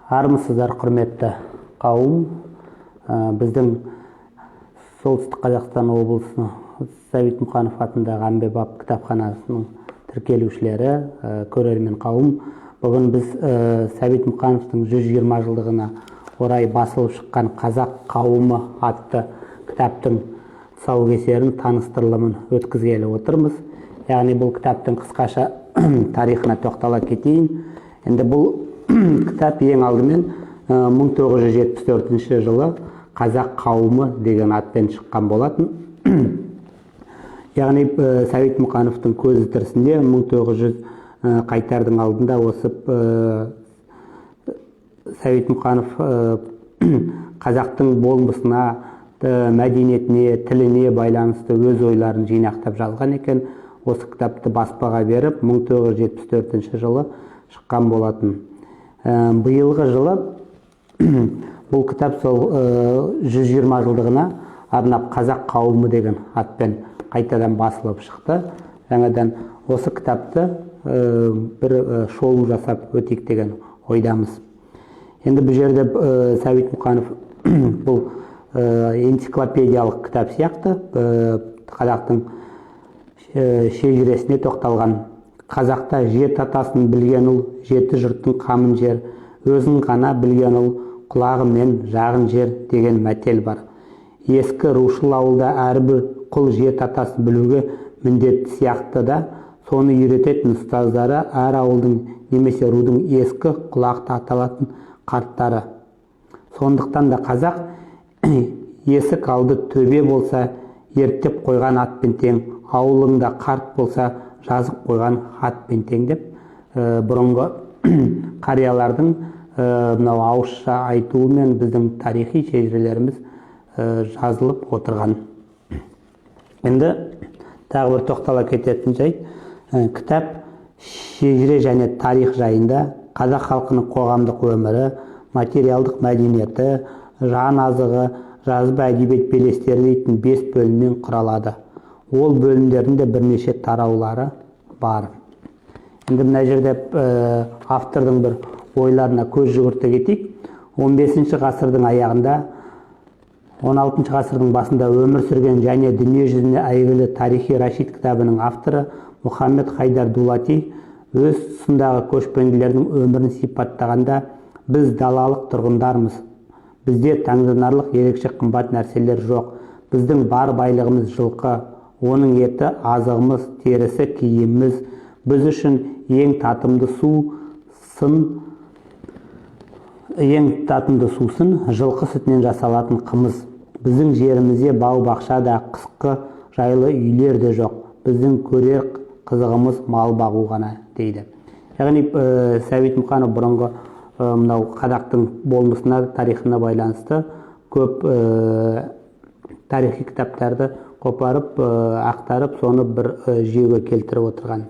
Армысыздар, құрметті қауым. Біздің Солтүстік Қазақстан облысының Сәбит Мұқанов атындағы әмбебап кітапханасының тіркелушілері, көрермен қауым. Бүгін біз Сәбит Мұқановтың 120 жылдығына орай басылып шыққан «Қазақ қауымы» атты кітаптың тұсаукесерін, таныстырылымын өткізгелі отырмыз. Яғни бұл кітаптың қысқаша тарихына тоқтала кетейін. Енді бұл кітап ең алдымен 1974 жылы «Қазақ қауымы» деген атпен шыққан болатын. Яғни Сәбит Мұқановтың көзі тірісінде 1900 қайтардың алдында осы Сәбит Мұқанов қазақтың болмысына, мәдениетіне, тіліне байланысты өз ойларын жинақтап жазған екен. Осы кітапты баспаға беріп 1974 жылы шыққан болатын. Биылғы жылы бұл кітап сол 120 жылдығына арнап «Қазақ қауымы» деген атпен қайтадан басылып шықты. Жаңадан осы кітапты бір шолу жасап өтейік деген ойдамыз. Енді бұл жерде Сәбит Мұқанов бұл энциклопедиялық кітап сияқты қазақтың шежіресіне тоқталған. Қазақта жеті атасын білген ұл, жеті жұрттың қамын жер, өзін ғана білген ұл, құлағы мен жағын жер деген мәтел бар. Ескі рушыл ауылда әрбір құл жеті атасын білуге міндетті сияқты да, соны үйрететін ұстаздары әр ауылдың немесе рудың ескі құлақты аталатын қарттары. Сондықтан да қазақ есік алды төбе болса, ерттеп қойған атпен тең, ауылыңда қарт болса, жазып қойған хатпен тең деп, бұрынғы қариялардың мынау ауызша айтуымен біздің тарихи шежірелеріміз жазылып отырған. Енді тағы бір тоқтала кететін жайт, кітап шежіре және тарих жайында қазақ халқының қоғамдық өмірі, материалдық мәдениеті, жан азығы, жазба әдебиет белестері дейтін 5 бөлімнен құралады. Ол бөлімдерінде бірнеше тараулары бар. Енді мына жерде автордың бір ойларына көз жүгірте кетейік. 15 ғасырдың аяғында, 16 ғасырдың басында өмір сүрген және дүние жүзіне әйгілі тарихи Рашид кітабының авторы Мұхаммед Хайдар Дулати өз тұсындағы көшпенділердің өмірін сипаттағанда, біз далалық тұрғындармыз. Бізде таңданарлық ерекше қымбат нәрселер жоқ. Біздің бар байлығымыз жылқы, оның еті азығымыз, терісі киіміміз. Біз үшін ең татымды сусын жылқы сүтінен жасалатын қымыз. Біздің жерімізде бау-бақша да, қысқы жайлы үйлер де жоқ. Біздің көрер қызығымыз мал бағу ғана дейді. Яғни Сәбит Мұқанов бұрынғы мынау қазақтың болмысына, тарихына байланысты көп тарихи кітаптарды қопарып, ақтарып, соны бір жүйеге келтіріп отырған.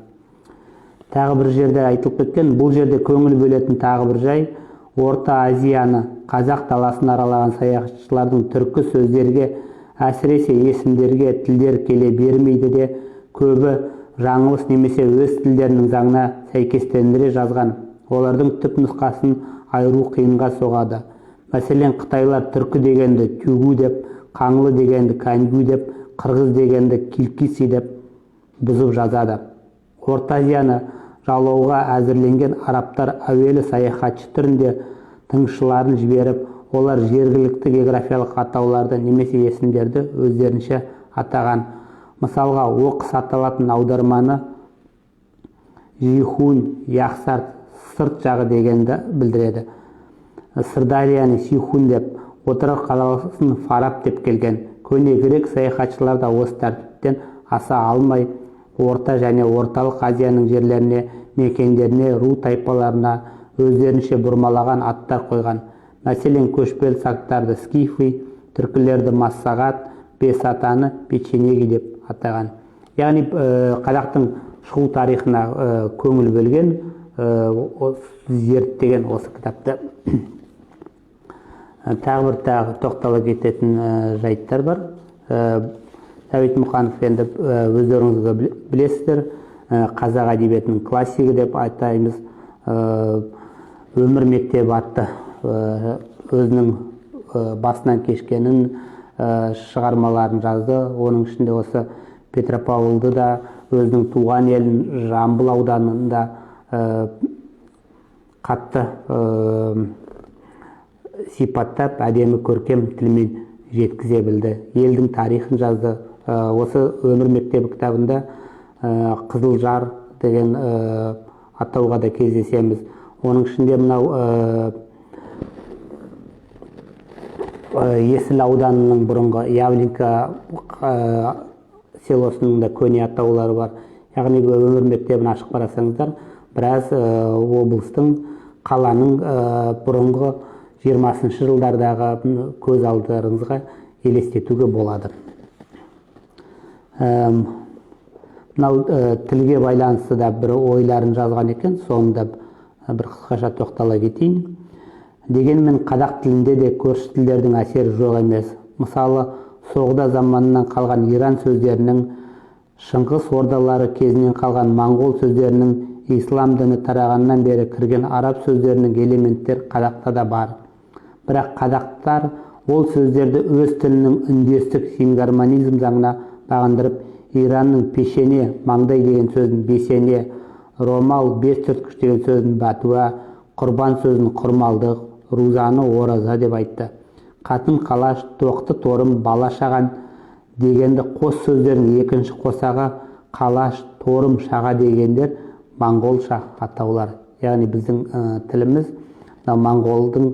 Тағы бір жерде айтылып кеткен, бұл жерде көңіл бөлетін тағы бір жай, Орта Азияны, қазақ даласын аралаған саяхатшылардың түркі сөздерге, әсіресе есімдерге тілдер келе бермейді де, көбі жаңылыс немесе өз тілдерінің заңына сәйкестендіре жазған. Олардың түп нұсқасын айыру қиынға соғады. Мәселен, қытайлар түркі дегенді тюгу деп, қаңлы дегенді кәнгу деп, қырғыз дегенді килкиси деп бұзып жазады. Орта Азияны жалауға әзірленген арабтар әуелі саяхатшы түрінде тыңшыларын жіберіп, олар жергілікті географиялық атауларды немесе есімдерді өздерінше атаған. Мысалға, оқыс аталатын аударманы Жихун, Яқсарт, сырт жағы дегенді білдіреді. Сырдарияны Сихун деп, отырар қаласын Фараб деп келген. Көне грек саяхатшылар да осы тәртіптен аса алмай, Орта және Орталық Азияның жерлеріне, мекендеріне, ру тайпаларына өздерінше бұрмалаған аттар қойған. Мәселен, көшпелі сақтарды Скифи, түркілерді Массағат, Бесатаны Печенеги деп атаған. Яғни қазақтың шығу тарихына көңіл бөлген, зерттеген осы кітапты. Тағы бір тоқтала кететін жайттар бар. Сәбит Мұқанов енді өздеріңізге білесіздер, қазақ әдебиетінің классигі деп айтаймыз. Өмір мектебі атты өзінің басынан кешкенін шығармаларын жазды. Оның ішінде осы Петропавлды да, өзінің туған елін Жамбыл ауданында қатты сипаттап, әдемі көркем тілмен жеткізе білді. Елдің тарихын жазды. Осы өмір мектебі кітабында Қызылжар деген атауға да кездесеміз. Оның ішінде мынау Есіл ауданының бұрынғы Явленка селосының да көне атаулары бар. Яғни өмір мектебін ашып қарасаңыздар, біраз облыстың, қаланың бұрынғы 20-шы жылдардағы көз алдарыңызға елестетуге болады. Мынау тілге байланысты да бір ойларын жазған екен, соңында бір қысқаша тоқтала кетейін. Дегенмен қазақ тілінде де көрші тілдердің әсері жоқ емес. Мысалы, соғда заманынан қалған Иран сөздерінің, Шыңғыс ордалары кезінен қалған моңғол сөздерінің, ислам діні тарағаннан бері кірген араб сөздерінің элементтер қазақта да бар. Бірақ қазақтар ол сөздерді өз тілінің үндестік сингармонизм заңына бағындырып, Иранның пешене, маңдай деген сөзін бесене, ромал, бес түрткіш деген сөзін батуа, құрбан сөзін құрмалдық, рузаны ораза деп айтты. Қатын қалаш, тоқты торым, бала шаған дегенді қос сөздердің екінші қосағы қалаш, торым, шаға дегендер моңғолша атаулар. Яғни біздің тіліміз моңғолдың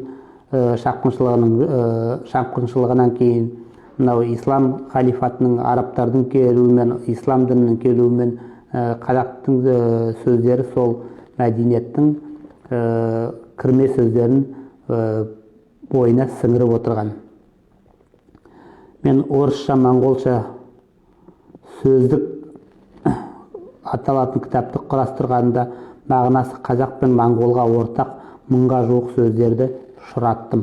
шапқыншылығынан кейін, мынау ислам халифатының, арабтардың келуімен, ислам дінінің келуімен қазақтың сөздері сол мәдениеттің кірме сөздерін бойына сіңіріп отырған. Мен орысша, моңғолша сөздік аталатын кітапты құрастырғанда мағынасы қазақ пен моңғолға ортақ 1000-ға жуық сөздерді ұшыраттым.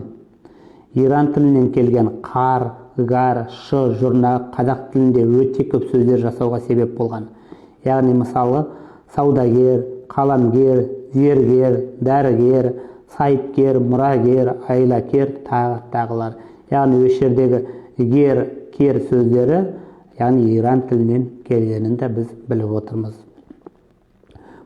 Иран тілінен келген қар, гар, шы, жұрна қазақ тілінде өте көп сөздер жасауға себеп болған. Яғни мысалы, саудагер, қаламгер, зергер, дәрігер, сайыпкер, мұрагер, айлакер, тағылар. Яғни осы жердегі гер, кер сөздері, яғни Иран тілінен келгенін де біз біліп отырмыз.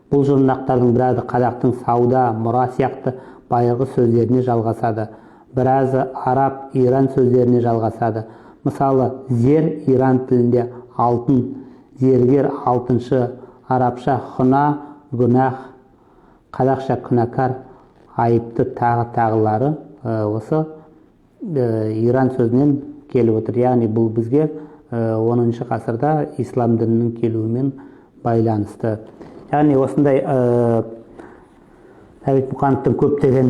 Бұл жұрнақтардың біразы қазақтың сауда, мұра сияқты байырғы сөздеріне жалғасады. Біразы араб, Иран сөздеріне жалғасады. Мысалы, зер Иран тілінде алтын, зергер алтыншы, арабша хұна, гүнах, қазақша күнәкар, айыпты тағылары осы Иран сөзінен келіп отыр. Яғни бұл бізге 10-шы ғасырда ислам дінінің келуімен байланысты. Яғни осындай Сәбит Мұқановтың көптеген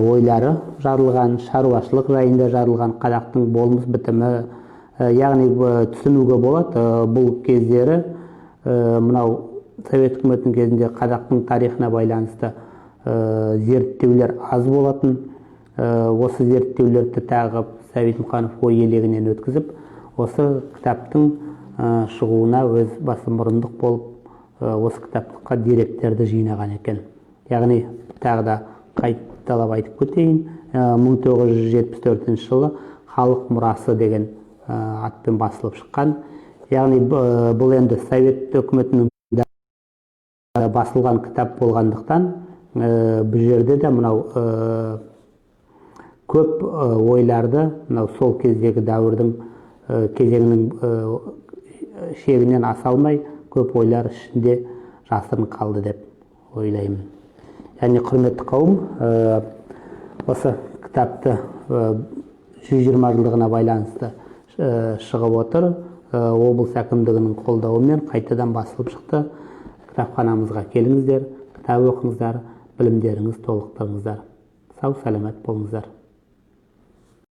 ойлары жарылған, шаруашылық жайында жарылған, қазақтың болмыс бітімі, яғни түсінуге болады. Бұл кездері мынау Совет үкіметінің кезінде қазақтың тарихына байланысты зерттеулер аз болатын. Осы зерттеулерді тағы Сәбит Мұқанов ой елегінен өткізіп, осы кітаптың шығуына өз басы мұрындық болып, осы кітапқа деректерді жинаған екен. Яғни тағы да қайталап айтып кетейін, 1974 жылы халық мұрасы деген атпен басылып шыққан. Яғни бұл енді Совет үкіметінің басылған кітап болғандықтан, бұл жерде де мынау көп ойларды, мынау сол кездегі дәуірдің кезеңінің шегінен аса алмай, көп ойлар ішінде жасырын қалды деп ойлаймын. Яғни құрметті қауым, осы кітапты 120 жылдығына байланысты шығып отыр. Облыс әкімдігінің қолдауымен қайтадан басылып шықты. Кітапханамызға келіңіздер, кітап оқыңыздар, білімдеріңіз толықтырыңыздар. Сау, сәлемет болыңыздар.